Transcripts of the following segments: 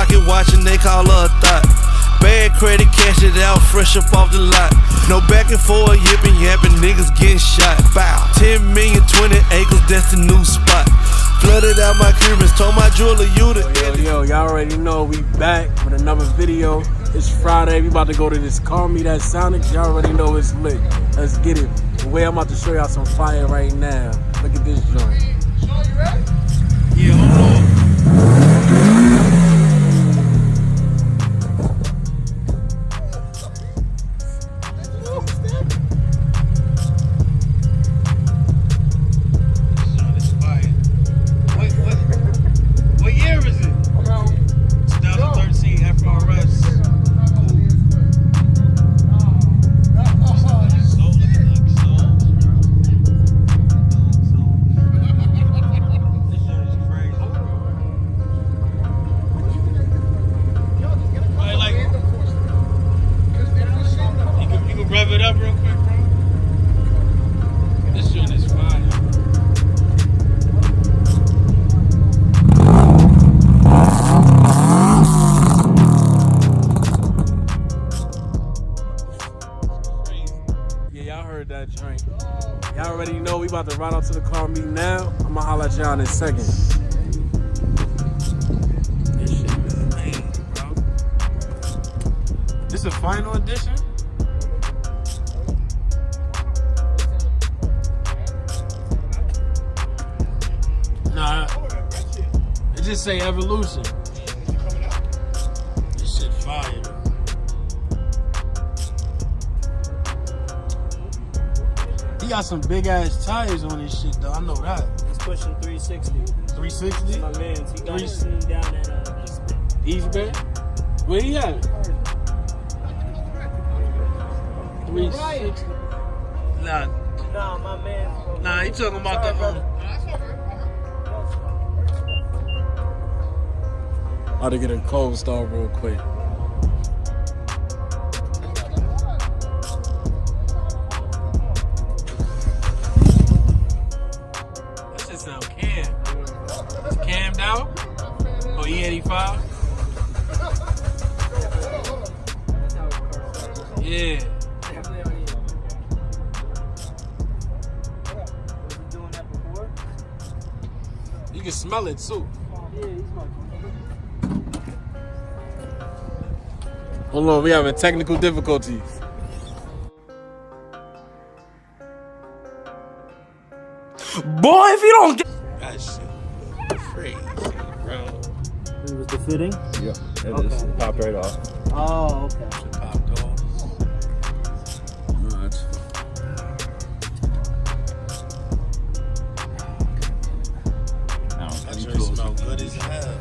pocket watching, they call her a thought. Bad credit, cash it out, fresh up off the lot. No back and forth, yipping, yapping, niggas getting shot. Bow. 10 million, 20 acres, that's the new spot. Flooded out my Cubans, told my jeweler you the Yo, y'all already know we back with another video. It's Friday, we about to go to this Call Me That Sonics. Y'all already know it's lit. Let's get it. The way I'm about to show y'all some fire right now. Look at this joint. You ready? Yeah, hold on. Rev it up real quick, bro. This joint is fire. Yeah, y'all heard that joint. Y'all already know we about to ride out to the car meet now. I'm gonna holler at y'all in a second. This shit is lame, bro. This a final edition? Nah, it just say Evolution. This shit fire. He got some big ass tires on this shit though, I know that. He's pushing 360. 360? My man's. He got it seen down at East Bay. East Bay? Where he at? 360. Nah, Nah, my man's. nah, he talking about the About to get a cold start real quick. That shit sound cam. It's cammed out? Oh, E85? Yeah. Doing that before? You can smell it too. Yeah, he's my. Hold on, we having technical difficulties. Boy, if you don't get That shit crazy, bro. It was the fitting? Yep, it Okay. is. Popped right off. Oh, okay. Shit popped off. I don't have That any joint tools. smell good as hell.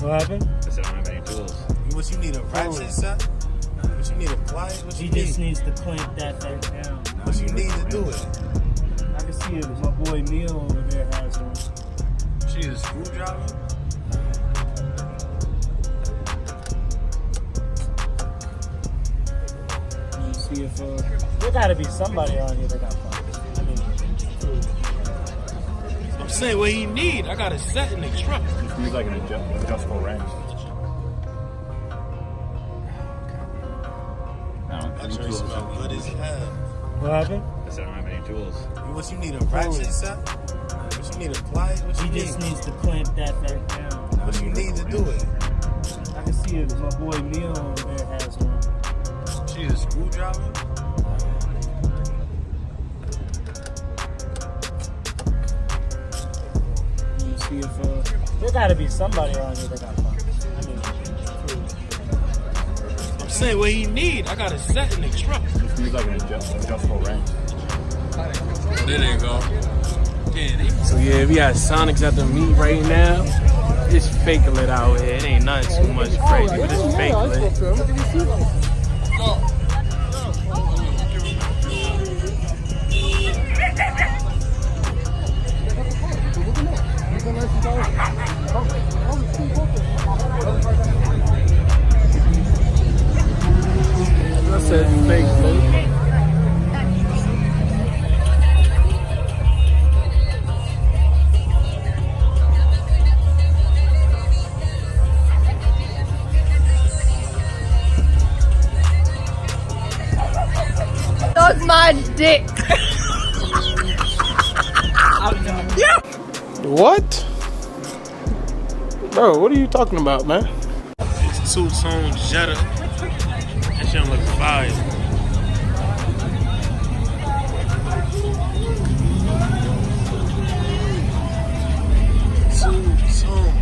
What happened? I said I don't have any tools. What you need, a ratchet, son? What you need, a pliers? What He you just need? needs to clamp that thing down. What you need to do it? I can see it. My boy Neil over there has one. She need a screwdriver? You see if there gotta be somebody on here that got bumpers. I mean, I'm saying what he need. I got a set in the truck. Just use like an adjustable wrench. I don't have That any joint tools. smell good as hell. what happened? I said I don't have any tools. What you need, a ratchet, son? What you need, a pliers? What He you just need? needs to clamp that thing down. What you need to do it? I can see it. My boy Neil over there has one. She need a screwdriver? You see if there gotta be somebody on here that got bumpers. I mean, I'm saying what he need. I got a set in the truck. Just use like an adjustable wrench. There they go. Yeah, So yeah, we got Sonics at the meet right now. It's fake lit out here. It ain't nothing too much crazy, but it's fake lit. I said fake lit. my dick. What? Bro, what are you talking about, man? It's two-tone Jetta. That shit look fire. Two-tone.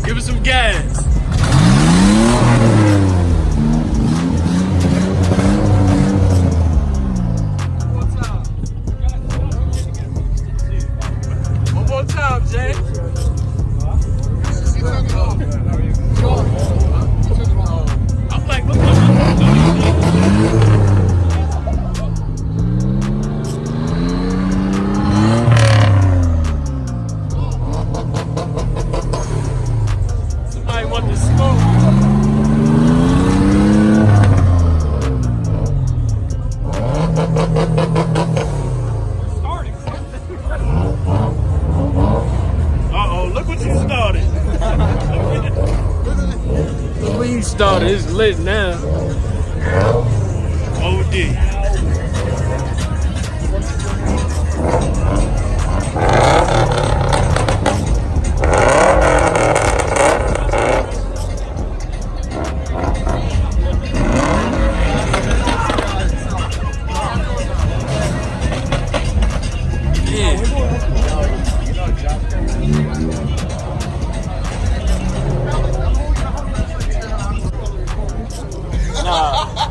Give us some gas. One more time, Jay. I'm like, what Somebody want to smoke. Uh-oh, look what you started. Look where you started. It's lit now. OD.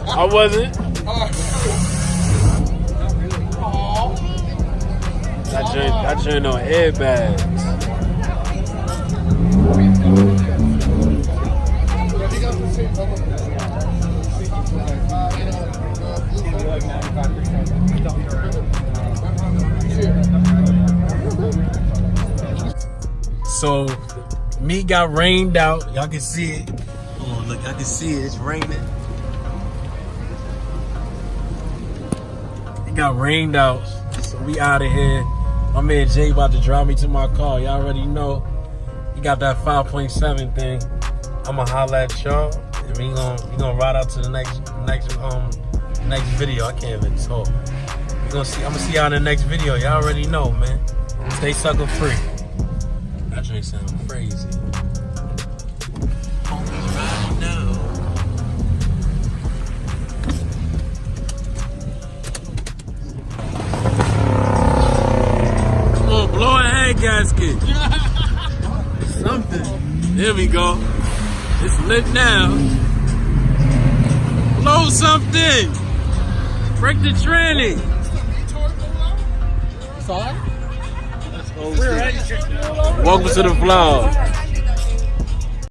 I wasn't. That joint on airbags. So, meat got rained out. Y'all can see it. Hold on, look, I can see it. It's raining. Got rained out, so we out of here. My man Jay about to drive me to my car. Y'all already know he got that 5.7 thing. I'ma holla at y'all, and we gonna ride out to the next video. I can't even talk. I'm gonna see y'all in the next video. Y'all already know, man. Stay sucker free. That drink sound crazy. Homies right now. Blow a head gasket. Something. There we go. It's lit now. Blow something. Break the tranny. Welcome to the vlog.